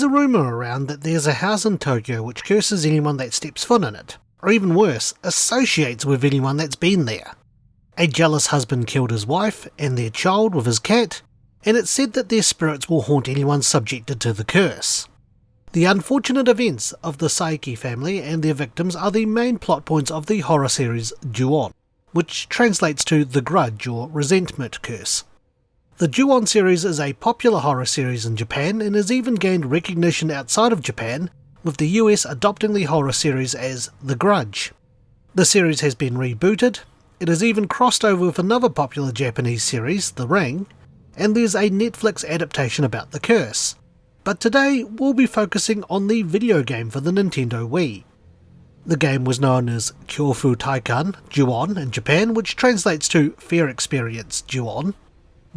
There's a rumour around that there's a house in Tokyo which curses anyone that steps foot in it, or even worse, associates with anyone that's been there. A jealous husband killed his wife and their child with his cat, and it's said that their spirits will haunt anyone subjected to the curse. The unfortunate events of the Saeki family and their victims are the main plot points of the horror series Ju-on, which translates to the Grudge or Resentment Curse. The Ju-on series is a popular horror series in Japan and has even gained recognition outside of Japan, with the US adopting the horror series as The Grudge. The series has been rebooted, it has even crossed over with another popular Japanese series, The Ring, and there's a Netflix adaptation about the curse. But today we'll be focusing on the video game for the Nintendo Wii. The game was known as Kyofu Taikan Ju-on in Japan, which translates to Fear Experience Ju-on,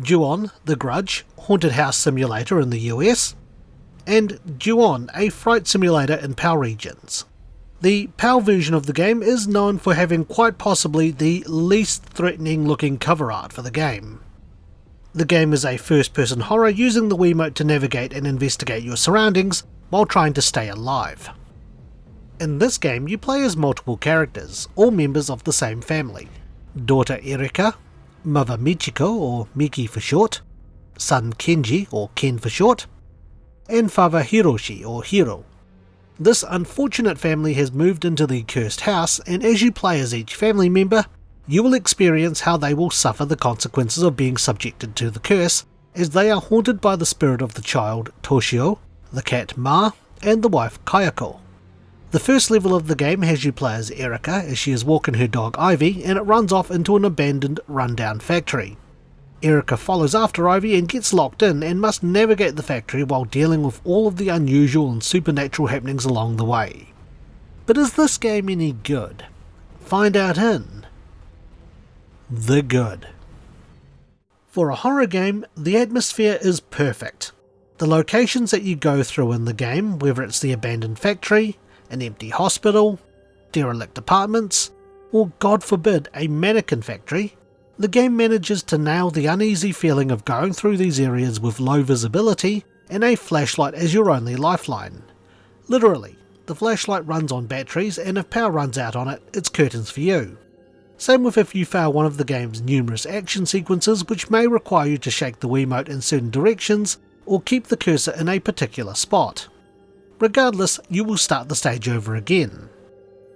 Ju-on The Grudge Haunted House Simulator in the US, and Ju-on a Fright Simulator in PAL regions. The PAL version of the game is known for having quite possibly the least threatening looking cover art for the game. The game is a first-person horror using the Wiimote to navigate and investigate your surroundings while trying to stay alive. In this game you play as multiple characters, all members of the same family. Daughter Erika, mother Michiko or Miki for short, son Kenji or Ken for short, and father Hiroshi or Hiro. This unfortunate family has moved into the cursed house, and as you play as each family member, you will experience how they will suffer the consequences of being subjected to the curse, as they are haunted by the spirit of the child Toshio, the cat Ma, and the wife Kayako. The first level of the game has you play as Erika as she is walking her dog Ivy, and it runs off into an abandoned, rundown factory. Erika follows after Ivy and gets locked in and must navigate the factory while dealing with all of the unusual and supernatural happenings along the way. But is this game any good? Find out in The Good. For a horror game, the atmosphere is perfect. The locations that you go through in the game, whether it's the abandoned factory, an empty hospital, derelict apartments, or God forbid a mannequin factory, the game manages to nail the uneasy feeling of going through these areas with low visibility and a flashlight as your only lifeline. Literally, the flashlight runs on batteries, and if power runs out on it, it's curtains for you. Same with if you fail one of the game's numerous action sequences, which may require you to shake the Wiimote in certain directions or keep the cursor in a particular spot. Regardless, you will start the stage over again.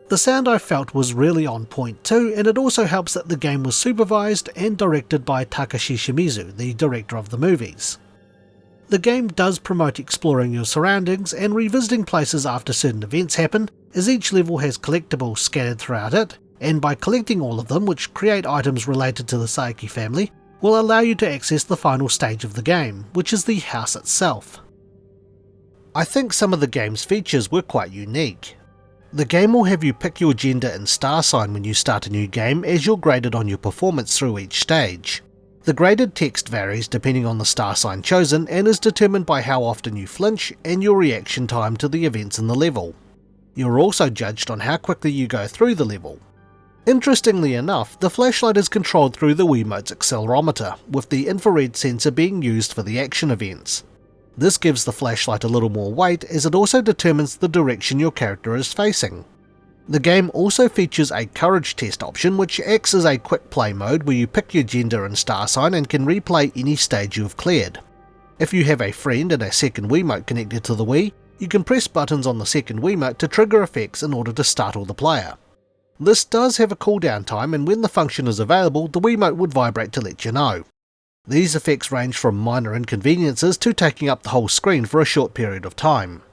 The sound I felt was really on point too, and it also helps that the game was supervised and directed by Takashi Shimizu, the director of the movies. The game does promote exploring your surroundings and revisiting places after certain events happen, as each level has collectibles scattered throughout it, and by collecting all of them, which create items related to the Saeki family, will allow you to access the final stage of the game, which is the house itself. I think some of the game's features were quite unique. The game will have you pick your gender and star sign when you start a new game, as you're graded on your performance through each stage. The graded text varies depending on the star sign chosen and is determined by how often you flinch and your reaction time to the events in the level. You're also judged on how quickly you go through the level. Interestingly enough, the flashlight is controlled through the Wiimote's accelerometer, with the infrared sensor being used for the action events. This gives the flashlight a little more weight, as it also determines the direction your character is facing. The game also features a courage test option, which acts as a quick play mode where you pick your gender and star sign and can replay any stage you have cleared. If you have a friend and a second Wiimote connected to the Wii, you can press buttons on the second Wiimote to trigger effects in order to startle the player. This does have a cooldown time, and when the function is available, the Wiimote would vibrate to let you know. These effects range from minor inconveniences to taking up the whole screen for a short period of time.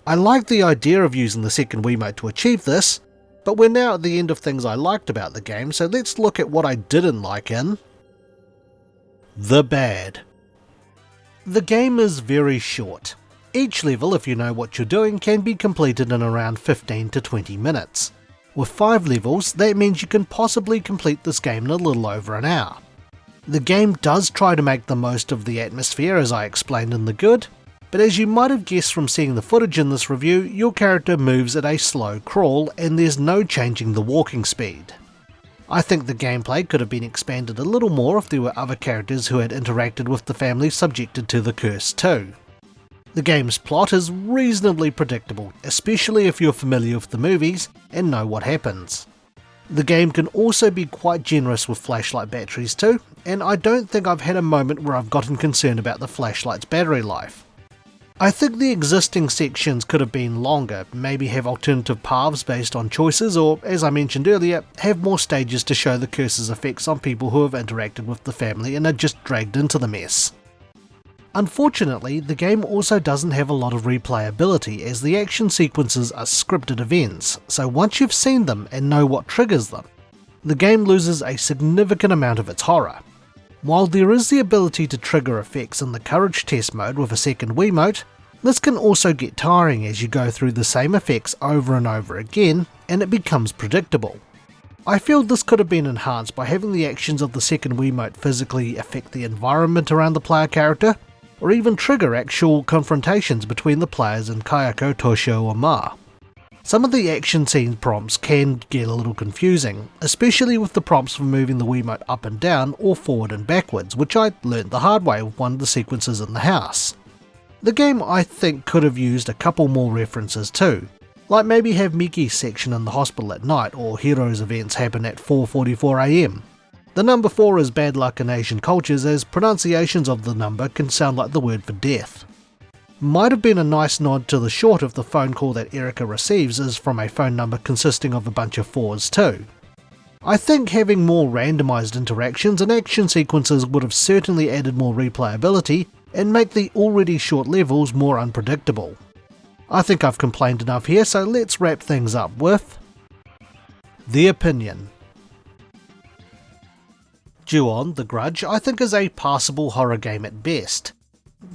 I like the idea of using the second Wiimote to achieve this, but we're now at the end of things I liked about the game, so let's look at what I didn't like in The Bad. The game is very short. Each level, if you know what you're doing, can be completed in around 15 to 20 minutes. With 5 levels, that means you can possibly complete this game in a little over an hour. The game does try to make the most of the atmosphere, as I explained in The Good, but as you might have guessed from seeing the footage in this review, your character moves at a slow crawl and there's no changing the walking speed. I think the gameplay could have been expanded a little more if there were other characters who had interacted with the family subjected to the curse too. The game's plot is reasonably predictable, especially if you're familiar with the movies and know what happens. The game can also be quite generous with flashlight batteries too, and I don't think I've had a moment where I've gotten concerned about the flashlight's battery life. I think the existing sections could have been longer, maybe have alternative paths based on choices, or, as I mentioned earlier, have more stages to show the curse's effects on people who have interacted with the family and are just dragged into the mess. Unfortunately, the game also doesn't have a lot of replayability, as the action sequences are scripted events, so once you've seen them and know what triggers them, the game loses a significant amount of its horror. While there is the ability to trigger effects in the Courage test mode with a second Wiimote, this can also get tiring as you go through the same effects over and over again, and it becomes predictable. I feel this could have been enhanced by having the actions of the second Wiimote physically affect the environment around the player character, or even trigger actual confrontations between the players and Kayako, Toshio or Ma. Some of the action scene prompts can get a little confusing, especially with the prompts for moving the Wiimote up and down or forward and backwards, which I learnt the hard way with one of the sequences in the house. The game, I think, could have used a couple more references too, like maybe have Miki's section in the hospital at night, or Hiro's events happen at 4:44 AM. The number 4 is bad luck in Asian cultures, as pronunciations of the number can sound like the word for death. Might have been a nice nod to the short if the phone call that Erika receives is from a phone number consisting of a bunch of 4s too. I think having more randomised interactions and action sequences would have certainly added more replayability and make the already short levels more unpredictable. I think I've complained enough here, so let's wrap things up with the opinion. Ju-On: The Grudge I think is a passable horror game at best.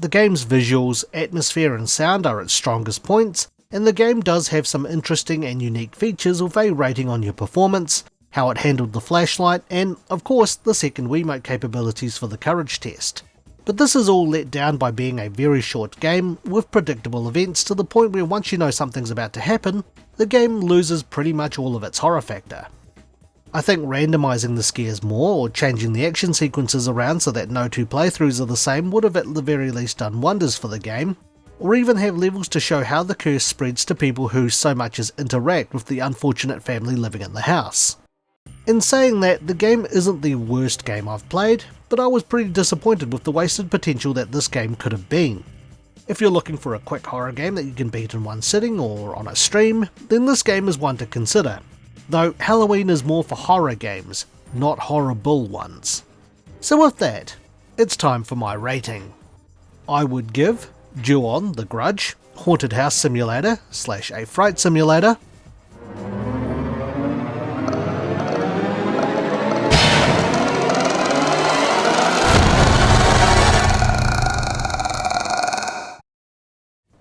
The game's visuals, atmosphere and sound are its strongest points, and the game does have some interesting and unique features with a rating on your performance, how it handled the flashlight, and of course the second Wiimote capabilities for the Courage test. But this is all let down by being a very short game with predictable events to the point where once you know something's about to happen, the game loses pretty much all of its horror factor. I think randomising the scares more, or changing the action sequences around so that no two playthroughs are the same, would have at the very least done wonders for the game, or even have levels to show how the curse spreads to people who so much as interact with the unfortunate family living in the house. In saying that, the game isn't the worst game I've played, but I was pretty disappointed with the wasted potential that this game could have been. If you're looking for a quick horror game that you can beat in one sitting or on a stream, then this game is one to consider. Though Halloween is more for horror games, not horrible ones. So with that, it's time for my rating. I would give Ju-On: The Grudge Haunted House Simulator / a Fright Simulator .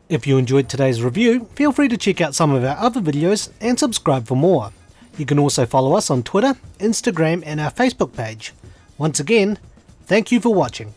If you enjoyed today's review, feel free to check out some of our other videos and subscribe for more. You can also follow us on Twitter, Instagram and our Facebook page. Once again, thank you for watching.